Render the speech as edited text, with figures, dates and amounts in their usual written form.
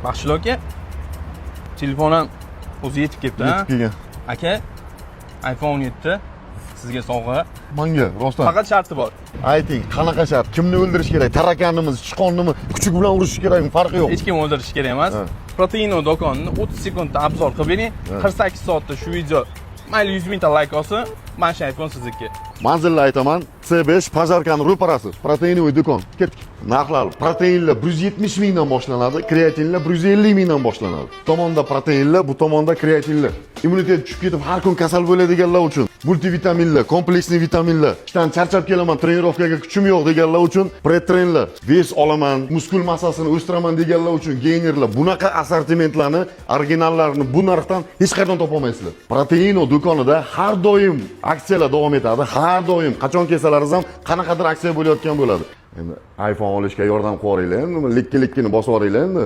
Baxshil aka, telefon ham o'zi yetib kelibdi, ha? Yetib kelgan. Aka, iPhone 17 sizga sovg'a. Menga rostdan. Faqat sharti bor. Ayting, qanaqa shart? Kimni o'ldirish kerak? Tarakanimiz, sichqonnimi kuchuk bilan urish kerakmi? Farqi yo'q. Hech kim o'ldirish kerak emas. Proteino do'konini 30 sekundda obzor qilib bering. 48 soatda shu video mayli 100 mingta layk olsa, mana shu iPhone sizniki. Manzilni aytaman. C5 Pajarkani ro'parasi. Proteinovый do'kon. Ketdik. Narxlar proteinlar 170 mingdan boshlanadi, kreatinlar 150 mingdan boshlanadi. Bu tomonda proteinlar, bu tomonda kreatinlar. Immunitet tushib ketib har kun kasal bo'ladiganlar uchun multivitaminlar, kompleksli vitaminlar. Ishdan charchab kelaman, trenirovkaga kuchim yo'q deganlar uchun pretrenlar, ves olaman, muskul massasini o'stiraman deganlar uchun geynerlar. Bunaqa assortimentlarni, originallarini bu narxdan hech qayerdan topa olmaysizlar. Proteino do'konida har doim aksiyalar davom etadi. Har doim qachon kelsalaringiz ham qanaqadir aksiya bo'layotgan bo'ladi. Endi iPhone olishga yordam qilib yuboringlar, endi likki-likkini bosib yuboringlar endi.